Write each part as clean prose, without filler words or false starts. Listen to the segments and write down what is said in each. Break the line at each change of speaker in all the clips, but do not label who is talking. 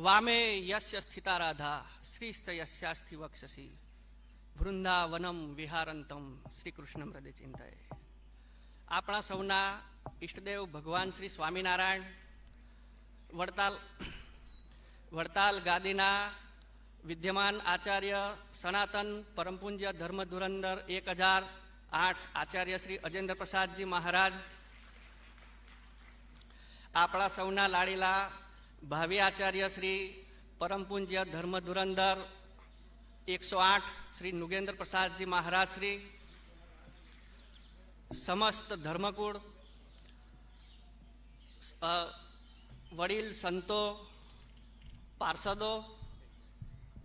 वामे यस्य स्थिता राधा श्रीश्च यस्यास्ति वक्षसि वृंदावनम विहारंतम श्री कृष्ण हृदय चिंतये। આપણા સૌના ઈષ્ટદેવ ભગવાન શ્રી સ્વામિનારાયણ વડતાલ ગાદીના વિદ્યમાન આચાર્ય સનાતન પરમપૂજ્ય ધર્મ ધુરંધર 1008 આચાર્ય શ્રી અજેન્દ્ર પ્રસાદજી મહારાજ, આપણા સૌના લાડીલા ભાવિ આચાર્ય શ્રી પરમપૂજ્ય ધર્મ ધુરંધર 108 શ્રી નુગેન્દ્ર પ્રસાદજી મહારાજ શ્રી, સમસ્ત ધર્મકુળ, વડીલ સંતો, પાર્ષદો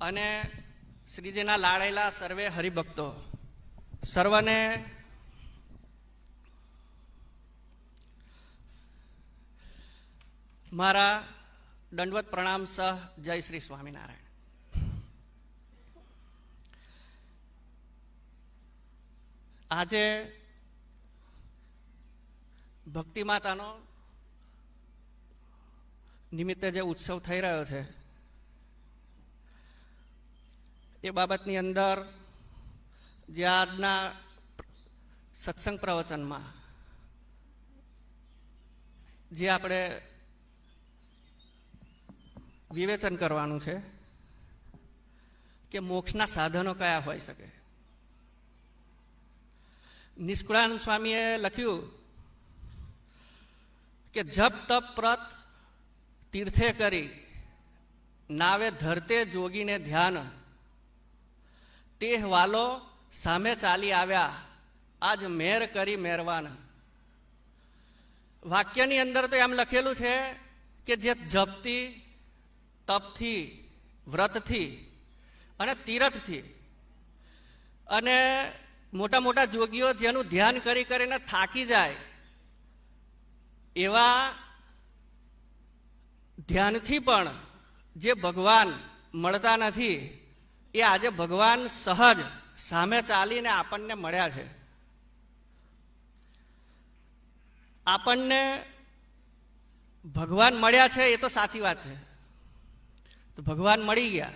અને શ્રીજીના લાડેલા સર્વે હરિભક્તો, સર્વને મારા દંડવત પ્રણામ સહ જય શ્રી સ્વામિનારાયણ. આજે ભક્તિ માતાનો નિમિત્તે જે ઉત્સવ થઈ રહ્યો છે એ બાબતની અંદર જે આજના સત્સંગ પ્રવચનમાં જે આપણે વિવેચન કરવાનું છે કે મોક્ષના સાધનો કયા હોઈ શકે. નિષ્કુળાનંદ સ્વામીએ લખ્યું કે જપ તપ પ્રત તીર્થે કરી નાવે ધરતે જોગીને ધ્યાન, તે વાલો સામે ચાલી આવ્યા આજ મેર કરી મહેરવાન. વાક્યની અંદર તો એમ લખેલું છે કે જે જપથી, તપથી, વ્રતથી અને તીરથથી અને મોટા મોટા જોગીઓ જેનું ધ્યાન કરી કરીને થાકી જાય એવા ધ્યાનથી પણ જે ભગવાન મળતા નથી એ આજે ભગવાન સહજ સામે ચાલીને આપણને મળ્યા છે. આપણને ભગવાન મળ્યા છે એ તો સાચી વાત છે. તો ભગવાન મળી ગયા.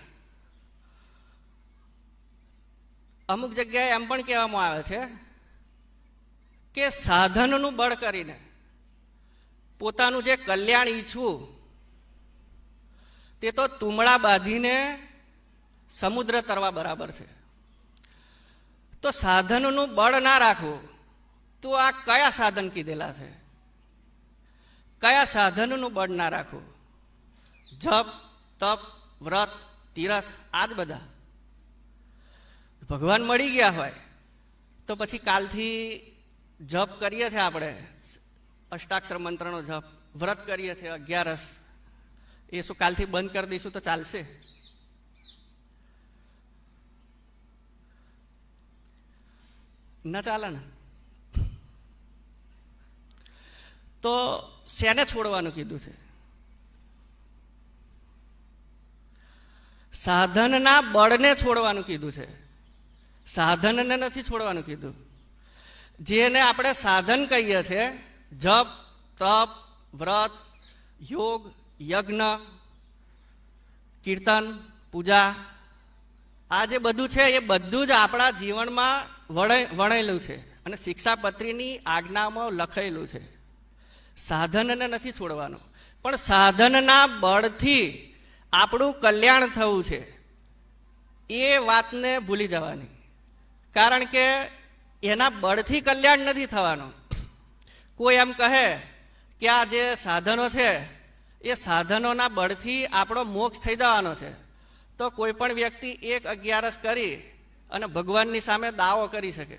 અમુક જગ્યાએ એમ પણ કહેવામાં આવે છે કે સાધનનું બળ કરીને પોતાનું જે કલ્યાણ ઈચ્છવું તે તો તુમડા બાંધીને સમુદ્ર તરવા બરાબર છે. તો સાધનનું બળ ના રાખવું તો આ કયા સાધન કીધેલા છે? કયા સાધનનું બળ ના રાખવું? જપ, તપ, વ્રત, તીરથ, આ જ બધા. ભગવાન મળી ગયા હોય તો પછી કાલથી જપ કરીએ છીએ આપણે, અષ્ટાક્ષર મંત્રનો જપ, વ્રત કરીએ છીએ 11, એ શું કાલથી બંધ કરી દઈશું તો ચાલશે? ના ચાલે ને. તો શેને છોડવાનું કીધું છે? સાધનના બળને છોડવાનું કીધું છે, સાધનને નથી છોડવાનું કીધું. જેને આપણે સાધન કહીએ છીએ, જપ, તપ, વ્રત, યોગ, યજ્ઞ, કીર્તન, પૂજા, આ જે બધું છે એ બધું જ આપણા જીવનમાં વણેલું છે અને શિક્ષાપત્રીની આજ્ઞામાં લખાયેલું છે. સાધનને નથી છોડવાનું, પણ સાધનના બળથી આપણું કલ્યાણ થવું છે એ વાતને ભૂલી જવાની. કારણ કે એના બળથી કલ્યાણ નથી થવાનું. કોઈ એમ કહે કે આ જે સાધનો છે એ સાધનોના બળથી આપણો મોક્ષ થઈ જવાનો છે, તો કોઈ પણ વ્યક્તિ 1/11 કરી અને ભગવાનની સામે દાવો કરી શકે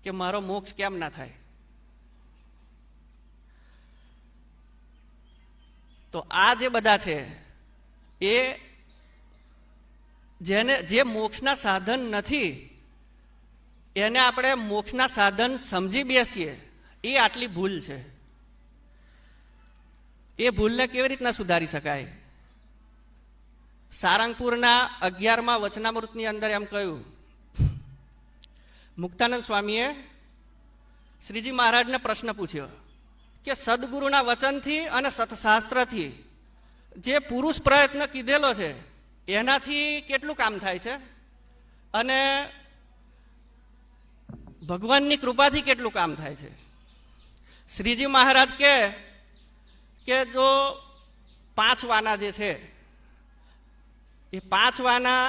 કે મારો મોક્ષ કેમ ના થાય? તો આ જે બધા છે એ જે મોક્ષના સાધન નથી એને આપણે મોક્ષના સાધન સમજી બેસીએ, એ આટલી ભૂલ છે. એ ભૂલને કેવી રીતના સુધારી શકાય? સારંગપુરના 11મા વચનામૃતની અંદર એમ કહ્યું, મુક્તાનંદ સ્વામીએ શ્રીજી મહારાજને પ્રશ્ન પૂછ્યો કે સદગુરુના વચનથી અને સતશાસ્ત્રથી જે પુરુષ પ્રયત્ન કીધેલો છે એનાથી કેટલું કામ થાય છે અને ભગવાનની કૃપાથી કેટલું કામ થાય છે. શ્રીજી મહારાજ કે જો 5 વાના જે છે એ 5 વાના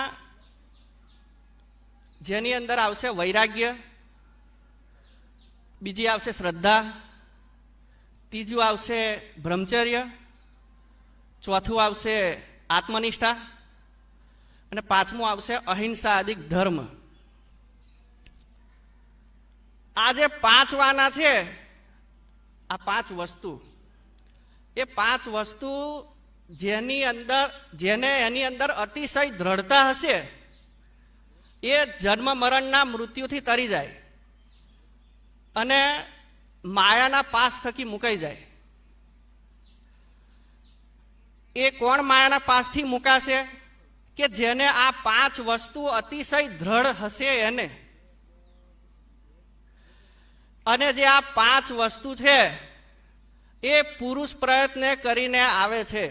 જેની અંદર આવશે વૈરાગ્ય, બીજી આવશે શ્રદ્ધા, ત્રીજું આવશે બ્રહ્મચર્ય, ચોથું આવશે આત્મનિષ્ઠા અને 5મું આવશે અહિંસા આદિક ધર્મ. આ જે 5 વાના છે, આ 5 વસ્તુ, એ 5 વસ્તુ જેને એની અંદર અતિશય દ્રઢતા હશે એ જન્મ મરણના મૃત્યુથી તરી જાય અને માયાના પાસ થકી મુકાઈ જાય. એ કોણ માયાના પાસથી મુકાશે? કે જેને આ 5 વસ્તુ અતિશય દ્રઢ હશે એને. અને જે આ 5 વસ્તુ છે એ પુરુષ પ્રયત્ન કરીને આવે છે,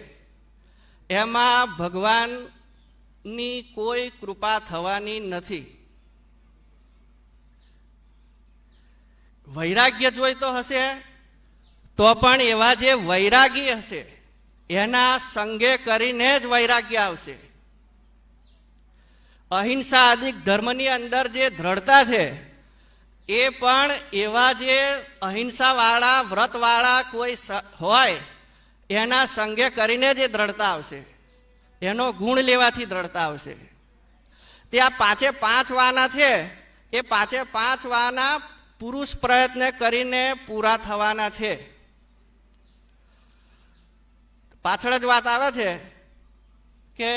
એમાં ભગવાનની કોઈ કૃપા થવાની નથી. વૈરાગ્ય જોઈતો હશે તો પણ એવા જે વૈરાગી હશે એના સંગે કરીને જ વૈરાગ્ય આવશે. અહિંસા આદિક ધર્મની અંદર જે દ્રઢતા છે એ પણ એવા જે અહિંસાવાળા વ્રતવાળા કોઈ હોય એના સંગે કરીને જે દ્રઢતા આવશે, એનો ગુણ લેવાથી દ્રઢતા આવશે. તે આ 5 વાના છે એ 5 વાના પુરુષ પ્રયત્ન કરીને પૂરા થવાના છે. પાછળ જ વાત આવે છે કે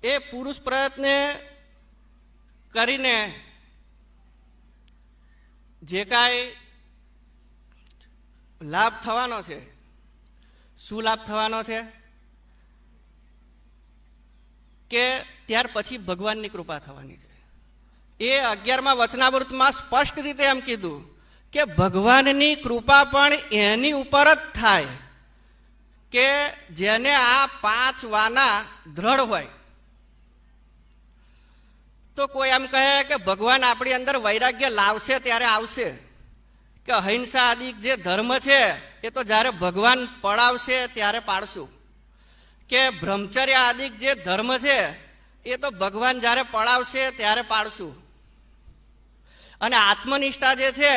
એ પુરુષ પ્રયત્ન કરીને જે કાંઈ લાભ થવાનો છે, શું લાભ થવાનો છે? કે ત્યાર પછી ભગવાનની કૃપા થવાની છે. એ 11મા વચનામૃતમાં સ્પષ્ટ રીતે એમ કીધું કે ભગવાનની કૃપા પણ એની ઉપર જ થાય કે જેને આ 5 વાના દ્રઢ હોય. તો કોઈ એમ કહે કે ભગવાન આપણી અંદર વૈરાગ્ય લાવશે ત્યારે આવશે, કે અહિંસા આદિ જે ધર્મ છે એ તો જ્યારે ભગવાન પડાવશે ત્યારે પાડશું, કે બ્રહ્મચર્ય આદિ જે ધર્મ છે એ તો ભગવાન જ્યારે પડાવશે ત્યારે પાડશું, અને આત્મનિષ્ઠા જે છે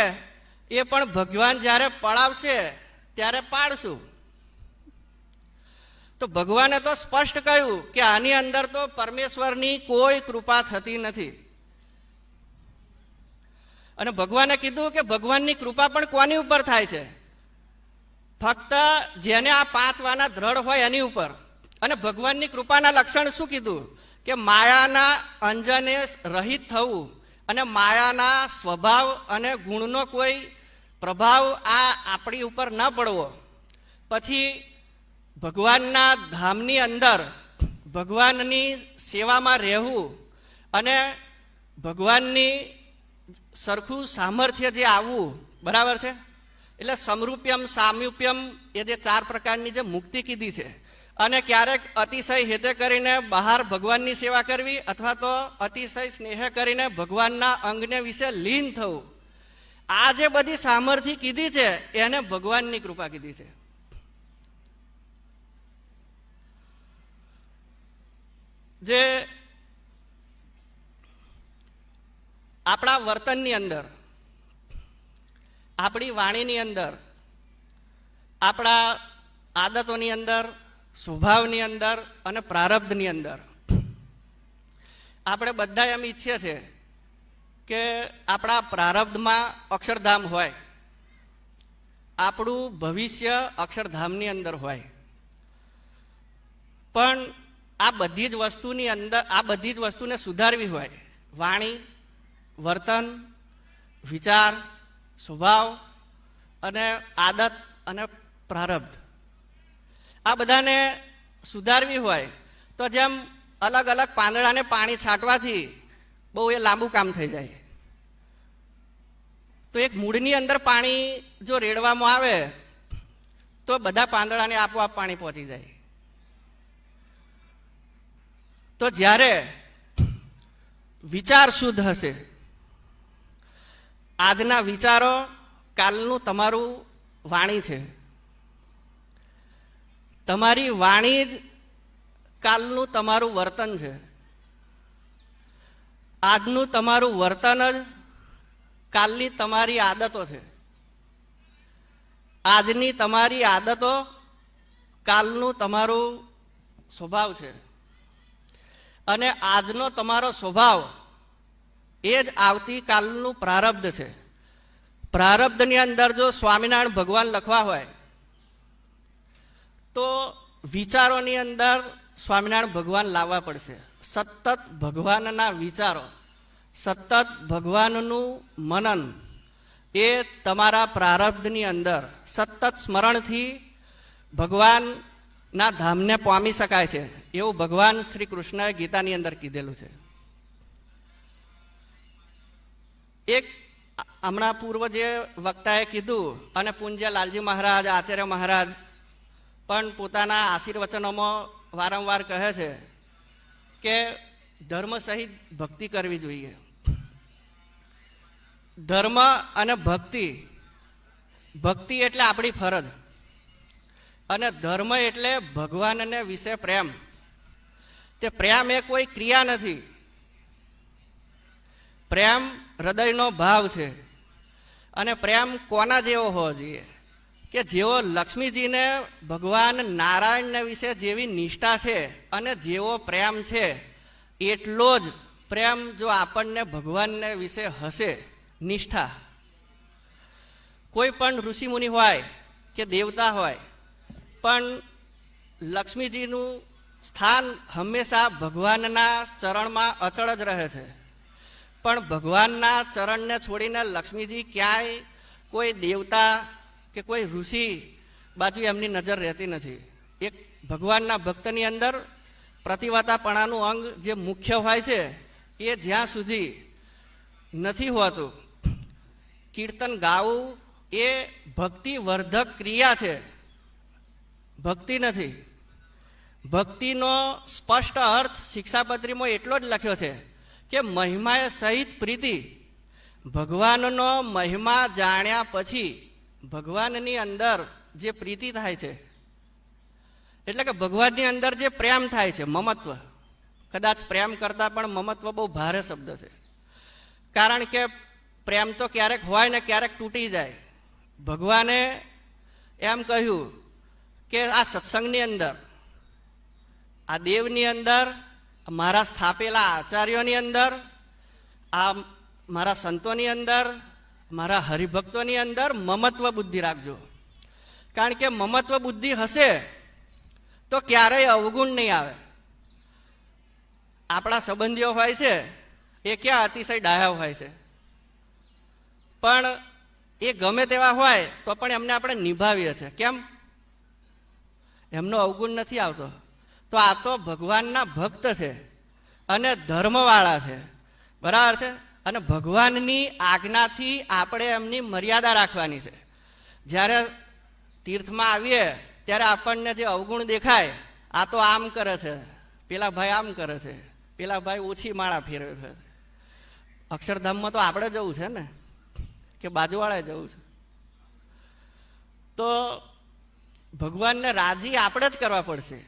એ પણ ભગવાન જ્યારે પડાવશે ત્યારે પાડશું. તો ભગવાને તો સ્પષ્ટ કહ્યું કે આની અંદર તો પરમેશ્વરની કોઈ કૃપા થતી નથી. અને ભગવાને કીધું કે ભગવાનની કૃપા પણ કોની ઉપર થાય છે? ફક્ત જેને આ 5 વાના દ્રઢ હોય એની ઉપર. અને ભગવાનની કૃપાના લક્ષણ શું કીધું? કે માયાના અંજને રહિત થવું અને માયાના સ્વભાવ અને ગુણનો કોઈ પ્રભાવ આ આપણી ઉપર ન પડવો. પછી ભગવાનના ધામની અંદર ભગવાનની સેવામાં રહેવું અને ભગવાનની સરખું સામર્થ્ય જે આવવું, બરાબર છે? એટલે સમરૂપ્યમ, સામ્યુપ્યમ એ જે 4 પ્રકારની જે મુક્તિ કીધી છે. અને ક્યારેક અતિશય હેતે કરીને બહાર ભગવાનની સેવા કરવી અથવા તો અતિશય સ્નેહ કરીને ભગવાનના અંગને વિશે લીન થવું. આ જે બધી સામર્થ્ય કીધી છે એને ભગવાનની કૃપા કીધી છે. જે આપણા વર્તનની અંદર, આપણી વાણીની અંદર, આપણા આદતોની અંદર, સ્વભાવની અંદર અને પ્રારબ્ધની અંદર આપણે બધા એમ ઈચ્છીએ છીએ કે આપણા પ્રારબ્ધમાં અક્ષરધામ હોય, આપણું ભવિષ્ય અક્ષરધામની અંદર હોય. પણ આ બધી જ વસ્તુની અંદર, આ બધી જ વસ્તુને સુધારવી હોય, વાણી, વર્તન, વિચાર, સ્વભાવ અને આદત અને પ્રારબ્ધ, આ બધાને સુધારવી હોય તો જેમ અલગ અલગ પાંદડાને પાણી છાંટવાથી બહુ એ લાંબુ કામ થઈ જાય. તો એક મૂળની અંદર પાણી જો રેડવામાં આવે તો બધા પાંદડાને આપોઆપ પાણી પહોંચી જાય. તો જ્યારે વિચાર શુદ્ધ હશે, આજના વિચારો કાલનું તમારું વાણી છે, તમારી વાણી જ કાલનું તમારું વર્તન છે, આજનું તમારું વર્તન જ કાલની તમારી આદતો છે, આજની તમારી આદતો કાલનું તમારું સ્વભાવ છે, અને આજનો તમારો સ્વભાવ એ જ આવતીકાલનું પ્રારબ્ધ છે. પ્રારબ્ધની અંદર જો સ્વામિનારાયણ ભગવાન લખવા હોય તો વિચારોની અંદર સ્વામિનારાયણ ભગવાન લાવવા પડશે. સતત ભગવાનના વિચારો, સતત ભગવાનનું મનન એ તમારા પ્રારબ્ધની અંદર સતત સ્મરણથી ભગવાનના ધામને પામી શકાય છે, એવું ભગવાન શ્રી કૃષ્ણએ ગીતાની અંદર કીધેલું છે. એક હમણાં પૂર્વ જે વક્તાએ કીધું અને પૂજ્ય લાલજી મહારાજ, આચાર્ય મહારાજ પણ પોતાના આશીર્વચનોમાં વારંવાર કહે છે કે ધર્મ સહિત ભક્તિ કરવી જોઈએ. ધર્મ અને ભક્તિ, ભક્તિ એટલે આપણી ફરજ, અને ધર્મ એટલે ભગવાનને વિશે પ્રેમ. તે પ્રેમ એ કોઈ ક્રિયા નથી, પ્રેમ હૃદયનો ભાવ છે. અને પ્રેમ કોના જેવો હોવો જોઈએ કે જેવો લક્ષ્મીજીને ભગવાન નારાયણને વિશે જેવી નિષ્ઠા છે અને જેવો પ્રેમ છે એટલો જ પ્રેમ જો આપણને ભગવાનને વિશે હશે, નિષ્ઠા. કોઈ પણ ઋષિમુનિ હોય કે દેવતા હોય, પણ લક્ષ્મીજીનું સ્થાન હંમેશા ભગવાનના ચરણમાં અચળ જ રહે છે. પણ ભગવાનના ચરણને છોડીને લક્ષ્મીજી ક્યાંય કોઈ દેવતા કે કોઈ ઋષિ બાજુ એમની નજર રહેતી નથી. એક ભગવાનના ભક્તની અંદર પ્રતિવાતાપણાનું અંગ જે મુખ્ય હોય છે એ જ્યાં સુધી નથી હોતું, કીર્તન ગાવું એ ભક્તિવર્ધક ક્રિયા છે, ભક્તિ નથી. ભક્તિનો સ્પષ્ટ અર્થ શિક્ષાપત્રીમાં એટલો જ લખ્યો છે કે મહિમાએ સહિત પ્રીતિ. ભગવાનનો મહિમા જાણ્યા પછી ભગવાનની અંદર જે પ્રીતિ થાય છે, એટલે કે ભગવાનની અંદર જે પ્રેમ થાય છે, મમત્વ. કદાચ પ્રેમ કરતા પણ મમત્વ બહુ ભારે શબ્દ છે, કારણ કે પ્રેમ તો ક્યારેક હોય ને ક્યારેક તૂટી જાય. ભગવાને એમ કહ્યું કે આ સત્સંગની અંદર, આ દેવની અંદર, મારા સ્થાપેલા આચાર્યોની અંદર, આ મારા સંતોની અંદર, મારા હરિભક્તોની અંદર મમત્વ બુદ્ધિ રાખજો. કારણ કે મમત્વ બુદ્ધિ હશે તો ક્યારેય અવગુણ નહીં આવે. આપણા સંબંધીઓ હોય છે એ ક્યાં અતિશય ડાયા હોય છે, પણ એ ગમે તેવા હોય તો પણ એમને આપણે નિભાવીએ છીએ. કેમ? એમનો અવગુણ નથી આવતો. તો આ તો ભગવાનના ભક્ત છે અને ધર્મવાળા છે, બરાબર છે. અને ભગવાનની આજ્ઞાથી આપણે એમની મર્યાદા રાખવાની છે. જ્યારે તીર્થમાં આવીએ ત્યારે આપણને જે અવગુણ દેખાય, આ તો આમ કરે છે, પેલા ભાઈ આમ કરે છે, પેલા ભાઈ ઓછી માળા ફેરવે છે. અક્ષરધામમાં તો આપણે જવું છે ને કે બાજુવાળાએ જવું છે? તો ભગવાનને રાજી આપણે જ કરવા પડશે.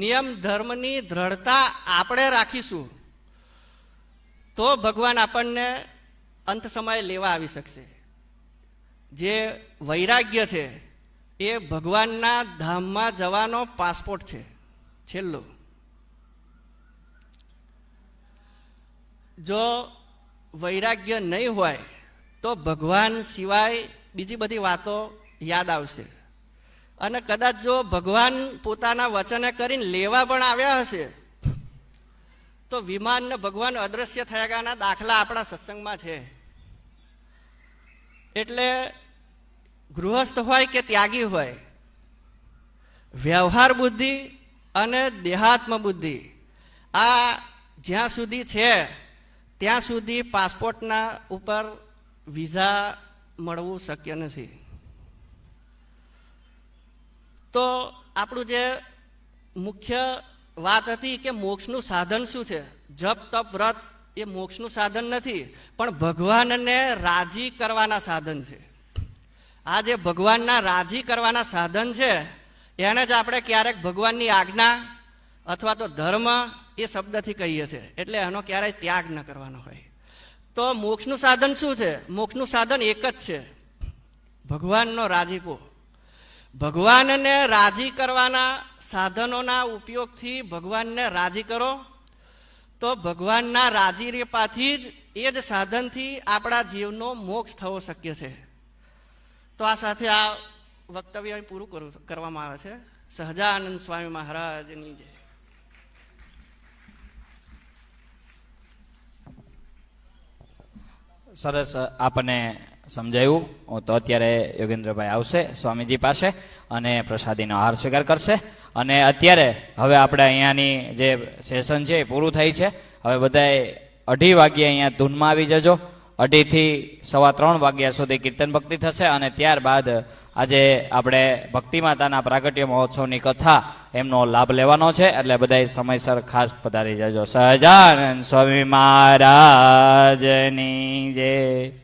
નિયમ ધર્મની દ્રઢતા આપણે રાખીશું તો ભગવાન આપણને અંત સમયે લેવા આવી શકશે. જે વૈરાગ્ય છે એ ભગવાનના ધામમાં જવાનો પાસપોર્ટ છે, છેલ્લો. જો વૈરાગ્ય નહીં હોય તો ભગવાન સિવાય બીજી બધી વાતો યાદ આવશે. અને કદાચ જો ભગવાન પોતાના વચને કરીને લેવા પણ આવ્યા હશે તો વિમાનને ભગવાન અદ્રશ્ય થયા ગયાના દાખલા આપણા સત્સંગમાં છે. એટલે ગૃહસ્થ હોય કે ત્યાગી હોય, વ્યવહાર બુદ્ધિ અને દેહાત્મ બુદ્ધિ આ જ્યાં સુધી છે ત્યાં સુધી પાસપોર્ટના ઉપર વિઝા મળવું શક્ય નથી. તો આપણું જે મુખ્ય વાત હતી કે મોક્ષનું સાધન શું છે, જપ તપ વ્રત એ મોક્ષનું સાધન નથી, પણ ભગવાનને રાજી કરવાના સાધન છે. આ જે ભગવાનના રાજી કરવાના સાધન છે એને જ આપણે ક્યારેક ભગવાનની આજ્ઞા અથવા તો ધર્મ એ શબ્દથી કહીએ છીએ, એટલે એનો ક્યારેય ત્યાગ ન કરવાનો હોય. તો મોક્ષનું સાધન શું છે? મોક્ષનું સાધન એક જ છે, ભગવાનનો રાજીપો. ભગવાનને રાજી કરવાના સાધનોના ઉપયોગથી ભગવાનને રાજી કરો તો ભગવાનના રાજીપાથી જ એ જ સાધનથી આપણા જીવનો મોક્ષ થવો શક્ય છે. તો આ સાથે આ વક્તવ્ય પૂરું કરવામાં આવે છે. સહજાનંદ સ્વામી મહારાજની જય.
સરસ આપણને સમજાયું. તો અત્યારે યોગેન્દ્રભાઈ આવશે સ્વામીજી પાસે અને પ્રસાદીનો આહાર સ્વીકાર કરશે. અને અત્યારે હવે આપણે અહીંયાની જે સેશન છે એ પૂરું થાય છે. હવે બધાએ 2:30 વાગ્યે અહીંયા ધૂનમાં આવી જજો. 2:30 થી 3:15 વાગ્યા સુધી કીર્તન ભક્તિ થશે અને ત્યારબાદ આજે આપણે ભક્તિ માતાના પ્રાગટ્ય મહોત્સવની કથા એમનો લાભ લેવાનો છે, એટલે બધાએ સમયસર ખાસ પધારી જજો. સહજાનંદ સ્વામી મહારાજની જય.